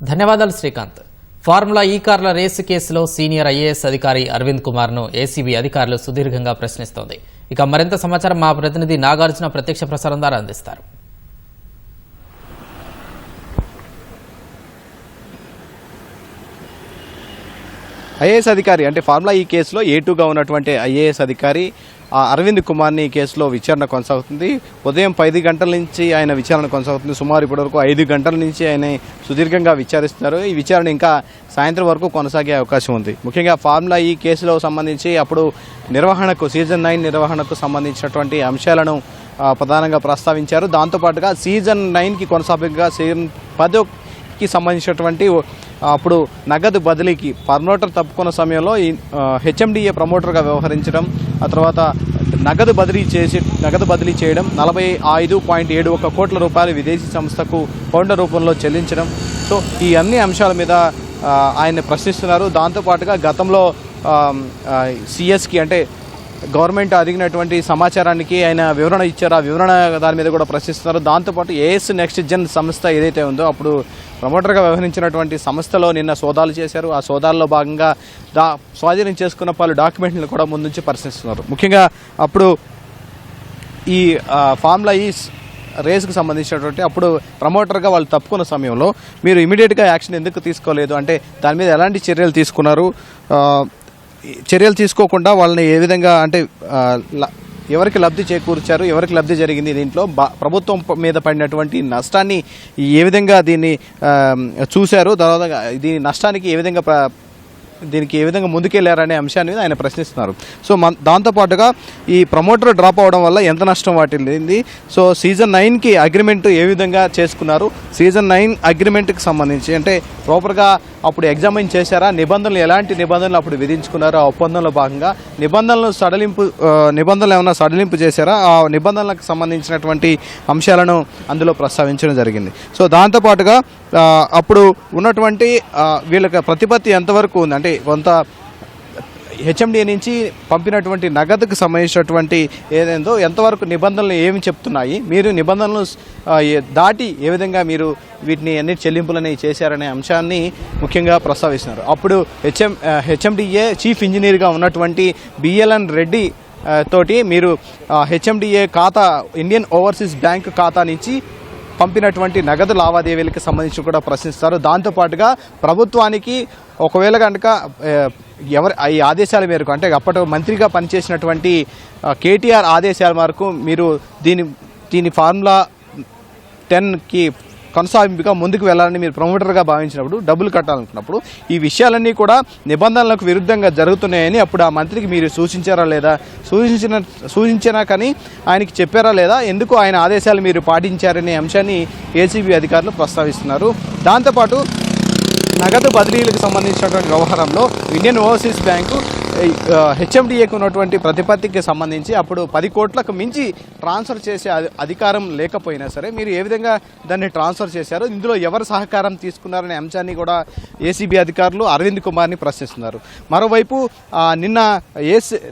ధన్యవాదాలు శ్రీకాంత్. ఫార్ములా ఈ కార్ల రేసు కేసులో సీనియర్ ఐఏఎస్ అధికారి అరవింద్ కుమార్ను ఏసీబీ అధికారులు సుదీర్ఘంగా ప్రశ్నిస్తోంది. ఇక మరింత సమాచారం మా ప్రతినిధి నాగార్జున ప్రత్యక్ష ప్రసారం ద్వారా అందిస్తారు. ఐఏఎస్ అధికారి అంటే ఫార్ములా ఈ కేసులో A2గా ఉన్నటువంటి ఐఏఎస్ అధికారి అరవింద్ కుమార్ని కేసులో విచారణ కొనసాగుతుంది. ఉదయం 10 గంటల నుంచి ఆయన విచారణ కొనసాగుతుంది. సుమారు ఇప్పటివరకు 5 గంటల నుంచి ఆయన సుదీర్ఘంగా విచారిస్తున్నారు. ఈ విచారణ ఇంకా సాయంత్రం వరకు కొనసాగే అవకాశం ఉంది. ముఖ్యంగా ఫార్ములా ఈ కేసులో సంబంధించి అప్పుడు నిర్వహణకు సీజన్ 9 నిర్వహణకు సంబంధించినటువంటి అంశాలను ప్రధానంగా ప్రస్తావించారు. దాంతోపాటుగా సీజన్ 9కి కొనసాగగా సీజన్ 10కి సంబంధించినటువంటి అప్పుడు నగదు బదిలీకి ప్రమోటర్ తప్పుకున్న సమయంలో ఈ హెచ్ఎండిఏ ప్రమోటర్గా వ్యవహరించడం, ఆ తర్వాత నగదు బదిలీ చేయడం, 45.71 కోట్ల రూపాయలు విదేశీ సంస్థకు పౌండ్ రూపంలో చెల్లించడం. సో ఈ అన్ని అంశాల మీద ఆయన ప్రశ్నిస్తున్నారు. దాంతోపాటుగా గతంలో సిఎస్కి అంటే గవర్నమెంట్ అడిగినటువంటి సమాచారానికి ఆయన వివరణ ఇచ్చారు. ఆ వివరణ దాని మీద కూడా ప్రశ్నిస్తున్నారు. దాంతోపాటు ఏఎస్ నెక్స్ట్ జెన్ సంస్థ ఏదైతే ఉందో అప్పుడు ప్రమోటర్గా వ్యవహరించినటువంటి సంస్థలో నిన్న సోదాలు చేశారు. ఆ సోదాల్లో భాగంగా స్వాధీనం చేసుకున్న పలు డాక్యుమెంట్లను కూడా ముందుంచి పరిశీలిస్తున్నారు. ముఖ్యంగా అప్పుడు ఈ ఫార్ములా ఈ రేసుకు సంబంధించినటువంటి అప్పుడు ప్రమోటర్గా వాళ్ళు తప్పుకున్న సమయంలో మీరు ఇమీడియట్గా యాక్షన్ ఎందుకు తీసుకోలేదు అంటే దాని మీద ఎలాంటి చర్యలు తీసుకున్నారు, చర్యలు తీసుకోకుండా వాళ్ళని ఏ విధంగా అంటే ఎవరికి లబ్ధి చేకూర్చారు, ఎవరికి లబ్ధి జరిగింది, దీంట్లో ప్రభుత్వం మీద పడినటువంటి నష్టాన్ని ఏ విధంగా దీన్ని చూశారు, తర్వాత దీని నష్టానికి దీనికి ఏ విధంగా ముందుకెళ్లారనే అంశాన్ని మీద ఆయన ప్రశ్నిస్తున్నారు. సో దాంతోపాటుగా ఈ ప్రమోటర్ డ్రాప్ అవడం వల్ల ఎంత నష్టం వాటిల్లింది, సో సీజన్ 9కి అగ్రిమెంట్ ఏ విధంగా చేసుకున్నారు, సీజన్ 9 అగ్రిమెంట్కి సంబంధించి అంటే ప్రాపర్గా అప్పుడు ఎగ్జామిన్ చేశారా, ఎలాంటి నిబంధనలు అప్పుడు విధించుకున్నారు, ఆ ఒప్పందంలో భాగంగా నిబంధనలు ఏమైనా సడలింపు చేశారా, ఆ నిబంధనలకు సంబంధించినటువంటి అంశాలను అందులో ప్రస్తావించడం జరిగింది. సో దాంతోపాటుగా అప్పుడు ఉన్నటువంటి వీళ్ళకి ప్రతిపత్తి ఎంతవరకు ఉంది అంటే కొంత హెచ్ఎండిఏ నుంచి పంపినటువంటి నగదుకు సంబంధించినటువంటి ఏదైందో ఎంతవరకు నిబంధనలు ఏమి చెప్తున్నాయి, మీరు నిబంధనలు దాటి ఏ విధంగా మీరు వీటిని అన్ని చెల్లింపులని చేశారనే అంశాన్ని ముఖ్యంగా ప్రస్తావిస్తున్నారు. అప్పుడు హెచ్ఎండిఏ చీఫ్ ఇంజనీర్గా ఉన్నటువంటి బిఎల్ఎన్ రెడ్డి తోటి మీరు హెచ్ఎండిఏ ఖాతా ఇండియన్ ఓవర్సీస్ బ్యాంక్ ఖాతా నుంచి పంపినటువంటి నగదు లావాదేవీలకు సంబంధించి కూడా ప్రశ్నిస్తారు. దాంతోపాటుగా ప్రభుత్వానికి ఒకవేళ కనుక ఈ ఆదేశాల మేరకు అంటే అప్పటి మంత్రిగా పనిచేసినటువంటి కేటీఆర్ ఆదేశాల మేరకు మీరు దీని ఫార్ములా 10కి కొనసాగింపుగా ముందుకు వెళ్లాలని మీరు ప్రమోటర్గా భావించినప్పుడు డబ్బులు కట్టాలనుకున్నప్పుడు ఈ విషయాలన్నీ కూడా నిబంధనలకు విరుద్ధంగా జరుగుతున్నాయని అప్పుడు ఆ మంత్రికి మీరు సూచించారా లేదా, సూచించినా కానీ ఆయనకి చెప్పారా లేదా, ఎందుకు ఆయన ఆదేశాలు మీరు పాటించారనే అంశాన్ని ఏసీబీ అధికారులు ప్రస్తావిస్తున్నారు. దాంతోపాటు నగదు బదిలీలకు సంబంధించినటువంటి వ్యవహారంలో ఇండియన్ ఓవర్సీస్ బ్యాంకు హెచ్ఎండిఏకు ఉన్నటువంటి ప్రతిపత్తికి సంబంధించి అప్పుడు 10 కోట్లకు మించి ట్రాన్స్ఫర్ చేసే అధికారం లేకపోయినా సరే మీరు ఏ విధంగా దాన్ని ట్రాన్స్ఫర్ చేశారు, ఇందులో ఎవరు సహకారం తీసుకున్నారనే అంశాన్ని కూడా ఏసీబీ అధికారులు అరవింద్ కుమార్ని ప్రశ్నిస్తున్నారు. మరోవైపు నిన్న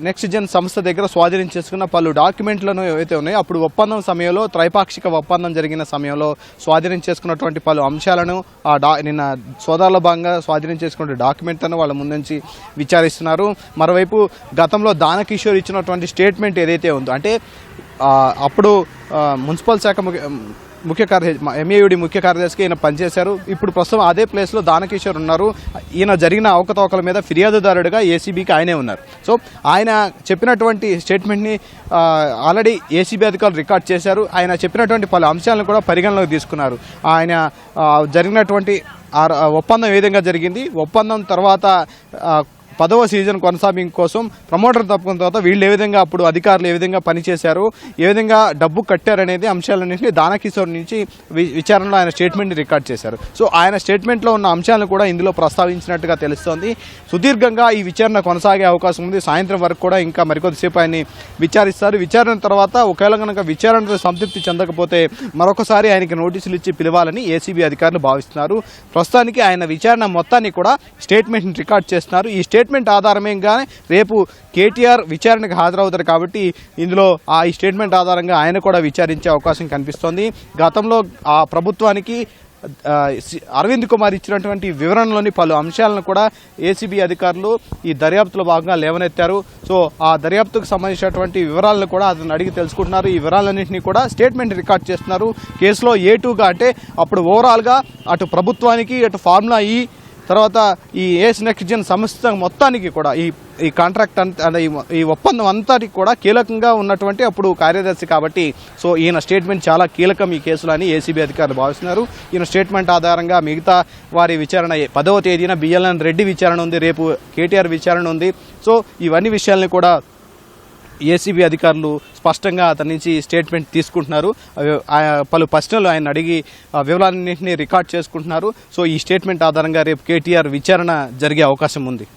నెక్స్ట్ జెన్ సంస్థ దగ్గర స్వాధీనం చేసుకున్న పలు డాక్యుమెంట్లను ఏవైతే ఉన్నాయో అప్పుడు ఒప్పందం సమయంలో త్రైపాక్షిక ఒప్పందం జరిగిన సమయంలో స్వాధీనం చేసుకున్నటువంటి పలు అంశాలను నిన్న సోదాల్లో భాగంగా స్వాధీనం చేసుకున్న డాక్యుమెంట్లను వాళ్ళ ముందుంచి విచారిస్తున్నారు. మరోవైపు గతంలో దానకిషోర్ ఇచ్చినటువంటి స్టేట్మెంట్ ఏదైతే ఉందో అంటే అప్పుడు మున్సిపల్ శాఖ ముఖ్య కార్యదర్శి ఎంఏయుడి ముఖ్య కార్యదర్శిగా ఈయన పనిచేశారు. ఇప్పుడు ప్రస్తుతం అదే ప్లేస్లో దానకిషోర్ ఉన్నారు. ఈయన జరిగిన అవకతవకల మీద ఫిర్యాదుదారుడిగా ఏసీబీకి ఆయనే ఉన్నారు. సో ఆయన చెప్పినటువంటి స్టేట్మెంట్ని ఆల్రెడీ ఏసీబీ అధికారులు రికార్డ్ చేశారు. ఆయన చెప్పినటువంటి పలు అంశాలను కూడా పరిగణలోకి తీసుకున్నారు. ఆయన జరిగినటువంటి ఒప్పందం ఏ విధంగా జరిగింది, ఒప్పందం తర్వాత 10వ సీజన్ కొనసాగింపు కోసం ప్రమోటర్ తప్పుకున్న తర్వాత వీళ్ళు ఏ విధంగా అప్పుడు అధికారులు ఏ విధంగా పనిచేశారు, ఏ విధంగా డబ్బు కట్టారనేది అంశాలన్నింటినీ దానకిషోర్ నుంచి విచారణలో ఆయన స్టేట్మెంట్ని రికార్డ్ చేశారు. సో ఆయన స్టేట్మెంట్లో ఉన్న అంశాలను కూడా ఇందులో ప్రస్తావించినట్టుగా తెలుస్తోంది. సుదీర్ఘంగా ఈ విచారణ కొనసాగే అవకాశం ఉంది. సాయంత్రం వరకు కూడా ఇంకా మరికొద్దిసేపు ఆయన్ని విచారిస్తారు. విచారణ తర్వాత ఒకవేళ కనుక విచారణతో సంతృప్తి చెందకపోతే మరొకసారి ఆయనకి నోటీసులు ఇచ్చి పిలవాలని ఏసీబీ అధికారులు భావిస్తున్నారు. ప్రస్తుతానికి ఆయన విచారణ మొత్తాన్ని కూడా స్టేట్మెంట్ని రికార్డ్ చేస్తున్నారు. ఈ స్టేట్మెంట్ ఆధారమేగానే రేపు కేటీఆర్ విచారణకు హాజరవుతారు కాబట్టి ఇందులో ఈ స్టేట్మెంట్ ఆధారంగా ఆయన కూడా విచారించే అవకాశం కనిపిస్తోంది. గతంలో ఆ ప్రభుత్వానికి అరవింద్ కుమార్ ఇచ్చినటువంటి వివరణలోని పలు అంశాలను కూడా ఏసీబీ అధికారులు ఈ దర్యాప్తులో భాగంగా లేవనెత్తారు. సో ఆ దర్యాప్తుకు సంబంధించినటువంటి వివరాలను కూడా అతను అడిగి తెలుసుకుంటున్నారు. ఈ వివరాలన్నింటినీ కూడా స్టేట్మెంట్ రికార్డ్ చేస్తున్నారు. కేసులో A2గా అంటే అప్పుడు ఓవరాల్గా అటు ప్రభుత్వానికి అటు ఫార్ములా ఈ తర్వాత ఈ ఏస్ నెక్స్ట్ జెన్ సంస్థ మొత్తానికి కూడా ఈ కాంట్రాక్ట్ ఈ ఒప్పందం అంతటికి కూడా కీలకంగా ఉన్నటువంటి అప్పుడు కార్యదర్శి కాబట్టి సో ఈయన స్టేట్మెంట్ చాలా కీలకం ఈ కేసులో అని ఏసీబీ అధికారులు భావిస్తున్నారు. ఈయన స్టేట్మెంట్ ఆధారంగా మిగతా వారి విచారణ 10వ తేదీన బిఎల్ఎన్ రెడ్డి విచారణ ఉంది, రేపు కేటీఆర్ విచారణ ఉంది. సో ఇవన్నీ విషయాల్ని కూడా ఏసీబీ అధికారులు స్పష్టంగా అతని నుంచి స్టేట్మెంట్ తీసుకుంటున్నారు. పలు ప్రశ్నలు ఆయన అడిగి వివరాలన్నింటినీ రికార్డ్ చేసుకుంటున్నారు. సో ఈ స్టేట్మెంట్ ఆధారంగా రేపు కేటీఆర్ విచారణ జరిగే అవకాశం ఉంది.